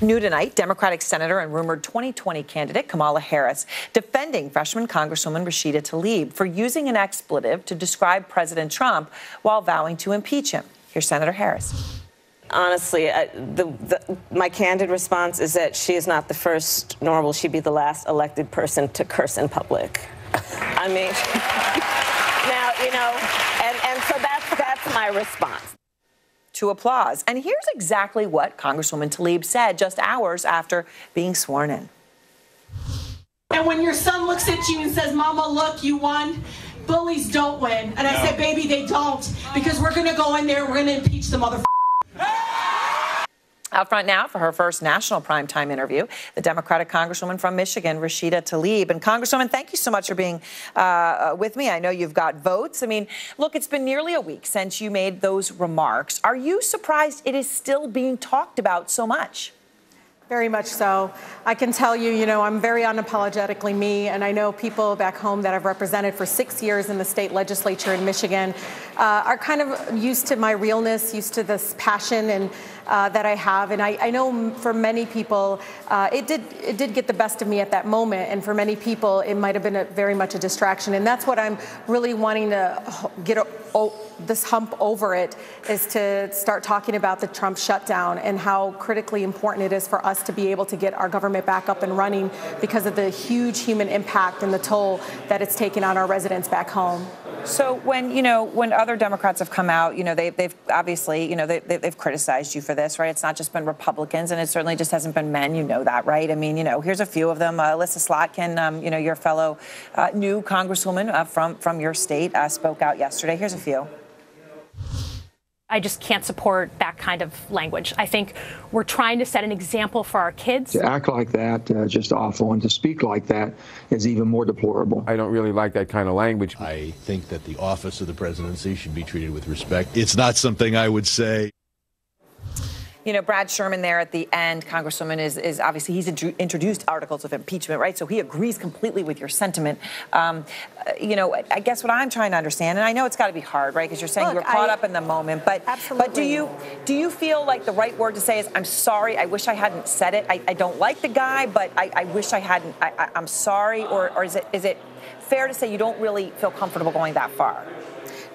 New tonight, Democratic Senator and rumored 2020 candidate Kamala Harris defending freshman Congresswoman Rashida Tlaib for using an expletive to describe President Trump while vowing to impeach him. Here's Senator Harris. Honestly, my candid response is that she is not the first, nor will she be the last elected person to curse in public. I mean, now, you know, and so that's my response. To applause. And here's exactly what Congresswoman Tlaib said just hours after being sworn in. And when your son looks at you and says, "Mama, look, you won," bullies don't win. And I said, "Baby, they don't, because we're going to go in there and we're going to impeach the motherfucker." Out front now for her first national primetime interview, the Democratic Congresswoman from Michigan, Rashida Tlaib. And Congresswoman, thank you so much for being with me. I know you've got votes. I mean, look, it's been nearly a week since you made those remarks. Are you surprised it is still being talked about so much? Very much so. I can tell you, you know, I'm very unapologetically me, and I know people back home that I've represented for 6 years in the state legislature in Michigan are kind of used to my realness, used to this passion and that I have. And I know for many people, it did get the best of me at that moment. And for many people, it might have been very much a distraction. And that's what I'm really wanting to get this hump over it, is to start talking about the Trump shutdown and how critically important it is for us to be able to get our government back up and running because of the huge human impact and the toll that it's taken on our residents back home. So when other Democrats have come out, they've obviously, they've criticized you for this, right? It's not just been Republicans, and it certainly just hasn't been men. You know that, right? I mean, here's a few of them. Alyssa Slotkin, your fellow new Congresswoman from your state, spoke out yesterday. Here's a few. I just can't support that kind of language. I think we're trying to set an example for our kids. To act like that, just awful, and to speak like that is even more deplorable. I don't really like that kind of language. I think that the office of the presidency should be treated with respect. It's not something I would say. Brad Sherman there at the end, Congresswoman, is obviously, he's introduced articles of impeachment, right? So he agrees completely with your sentiment. I guess what I'm trying to understand, and I know it's got to be hard, right? Because you're saying you're caught up in the moment, but do you feel like the right word to say is, I'm sorry, I wish I hadn't said it. I don't like the guy, but I wish I hadn't. I'm sorry, or is it fair to say you don't really feel comfortable going that far?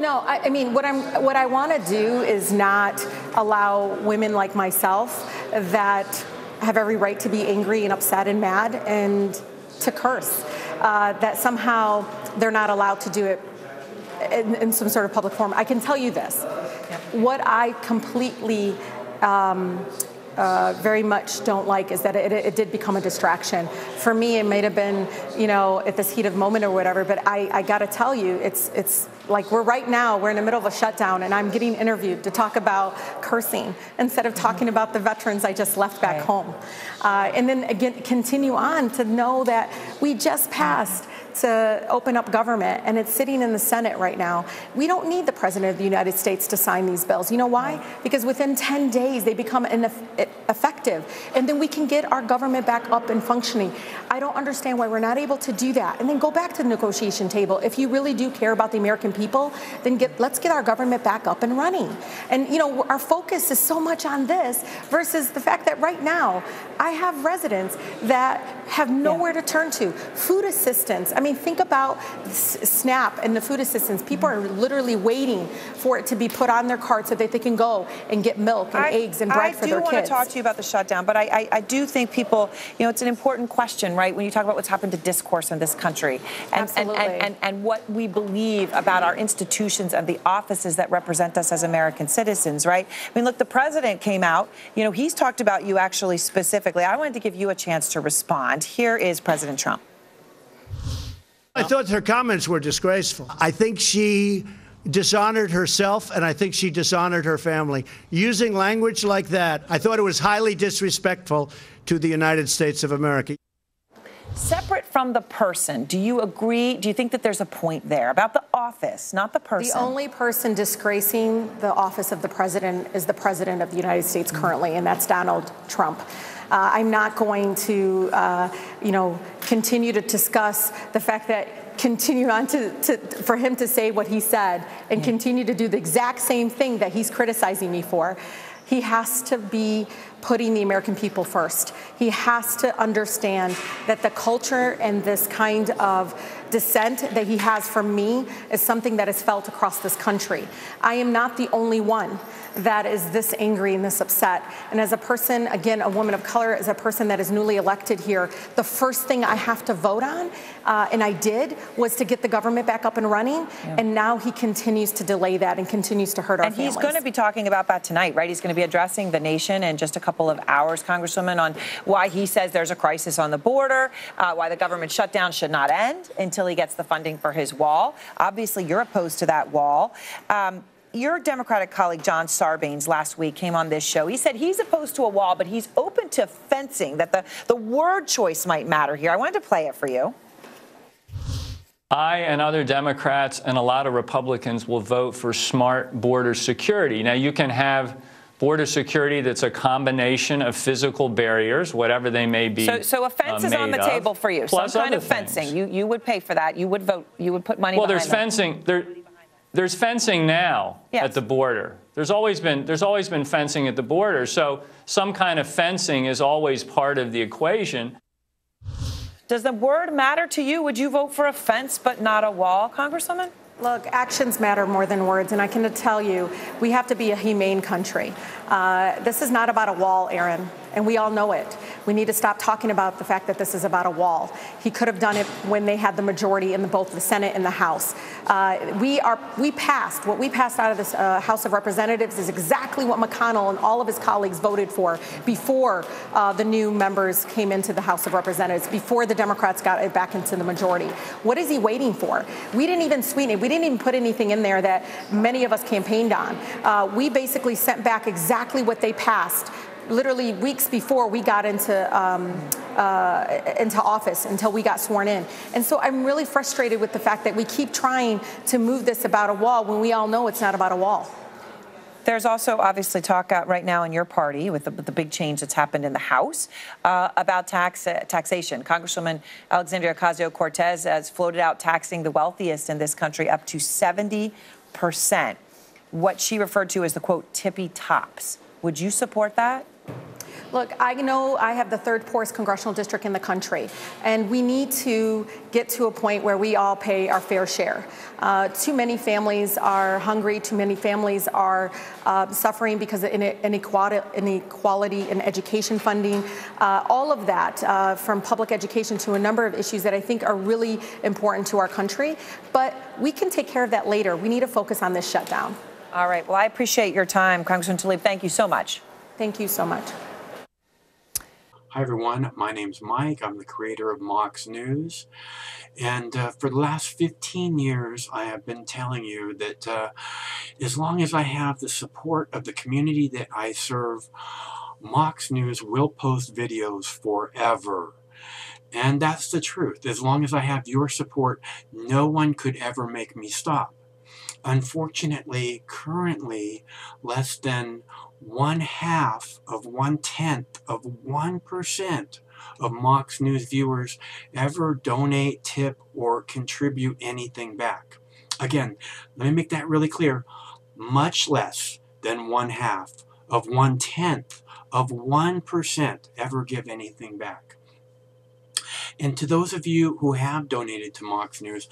No, I mean, what I want to do is not allow women like myself that have every right to be angry and upset and mad and to curse, that somehow they're not allowed to do it in some sort of public forum. I can tell you this. Yeah. What I completely very much don't like is that it did become a distraction. For me, it might have been, at this heat of moment or whatever, but I got to tell you, it's like we're in the middle of a shutdown, and I'm getting interviewed to talk about cursing instead of talking about the veterans I just left back home. And then again, continue on to know that we just passed to open up government, and it's sitting in the Senate right now. We don't need the President of the United States to sign these bills. You know why? Because within 10 days, they become effective, and then we can get our government back up and functioning. I don't understand why we're not able to do that. And then go back to the negotiation table. If you really do care about the American people, then let's get our government back up and running. And, our focus is so much on this versus the fact that right now, I have residents that have nowhere to turn to. Food assistance. I mean, think about SNAP and the food assistance. People are literally waiting for it to be put on their card so that they can go and get milk and eggs and bread for their kids. I do want to talk to you about the shutdown, but I do think people, it's an important question, right? When you talk about what's happened to discourse in this country and what we believe about our institutions and the offices that represent us as American citizens, right? I mean, look, the president came out, he's talked about you actually specifically. I wanted to give you a chance to respond. Here is President Trump. I thought her comments were disgraceful. I think she dishonored herself, and I think she dishonored her family. Using language like that, I thought it was highly disrespectful to the United States of America. Separate from the person, do you agree? Do you think that there's a point there about the office, not the person? The only person disgracing the office of the president is the president of the United States currently, and that's Donald Trump. I'm not going to, continue to discuss the fact that continue on for him to say what he said and continue to do the exact same thing that he's criticizing me for. He has to be putting the American people first. He has to understand that the culture and this kind of dissent that he has from me is something that is felt across this country. I am not the only one that is this angry and this upset. And as a person, again, a woman of color, as a person that is newly elected here, the first thing I have to vote on, and I did, was to get the government back up and running. Yeah. And now he continues to delay that and continues to hurt our families. And he's going to be talking about that tonight, right? He's going to be addressing the nation in just a couple of hours, Congresswoman, on why he says there's a crisis on the border, why the government shutdown should not end until he gets the funding for his wall. Obviously, you're opposed to that wall. Your Democratic colleague, John Sarbanes, last week came on this show. He said he's opposed to a wall, but he's open to fencing, that the word choice might matter here. I wanted to play it for you. I and other Democrats and a lot of Republicans will vote for smart border security. Now, you can have border security that's a combination of physical barriers, whatever they may be. So a fence is on the table for you. Some kind of fencing. You would pay for that. You would vote. You would put money. Well, there's fencing. There's fencing now at the border. There's always been fencing at the border. So some kind of fencing is always part of the equation. Does the word matter to you? Would you vote for a fence but not a wall, Congresswoman? Look, actions matter more than words, and I can tell you, we have to be a humane country. This is not about a wall, Aaron, and we all know it. We need to stop talking about the fact that this is about a wall. He could have done it when they had the majority in both the Senate and the House. What we passed out of this House of Representatives is exactly what McConnell and all of his colleagues voted for before the new members came into the House of Representatives, before the Democrats got it back into the majority. What is he waiting for? We didn't even sweeten it. We didn't even put anything in there that many of us campaigned on. We basically sent back exactly what they passed literally weeks before we got into office, until we got sworn in. And so I'm really frustrated with the fact that we keep trying to move this about a wall when we all know it's not about a wall. There's also obviously talk out right now in your party with the big change that's happened in the House about taxation. Congresswoman Alexandria Ocasio-Cortez has floated out taxing the wealthiest in this country up to 70%, what she referred to as the, quote, tippy tops. Would you support that? Look, I know I have the third poorest congressional district in the country, and we need to get to a point where we all pay our fair share. Too many families are hungry. Too many families are suffering because of inequality in education funding. All of that, from public education to a number of issues that I think are really important to our country. But we can take care of that later. We need to focus on this shutdown. All right. Well, I appreciate your time, Congresswoman Tlaib. Thank you so much. Thank you so much. Hi, everyone. My name's Mike. I'm the creator of Mox News. And for the last 15 years, I have been telling you that as long as I have the support of the community that I serve, Mox News will post videos forever. And that's the truth. As long as I have your support, no one could ever make me stop. Unfortunately, currently, less than 1/1% of Mox News viewers ever donate, tip, or contribute anything back. Again, let me make that really clear. Much less than 1/1% ever give anything back. And to those of you who have donated to Mox News,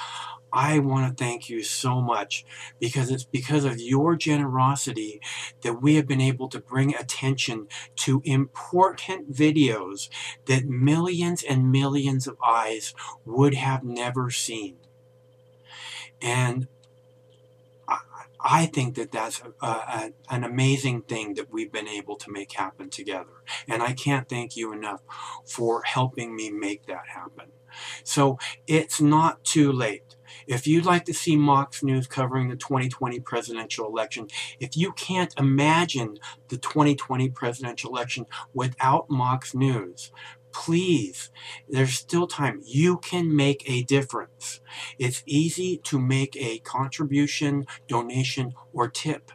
I want to thank you so much, because it's because of your generosity that we have been able to bring attention to important videos that millions and millions of eyes would have never seen. And I think that that's an amazing thing that we've been able to make happen together. And I can't thank you enough for helping me make that happen. So it's not too late. If you'd like to see Mox News covering the 2020 presidential election, if you can't imagine the 2020 presidential election without Mox News, please, there's still time. You can make a difference. It's easy to make a contribution, donation, or tip.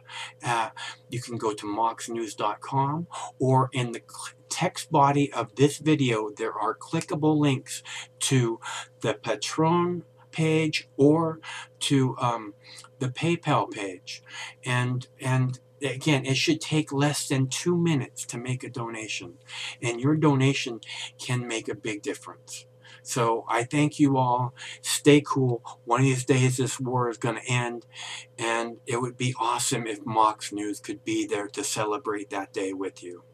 You can go to moxnews.com, or in the text body of this video, there are clickable links to the Patreon page or to the PayPal page. And again, it should take less than 2 minutes to make a donation, and your donation can make a big difference. So I thank you all. Stay cool. One of these days this war is going to end, and it would be awesome if Mox News could be there to celebrate that day with you.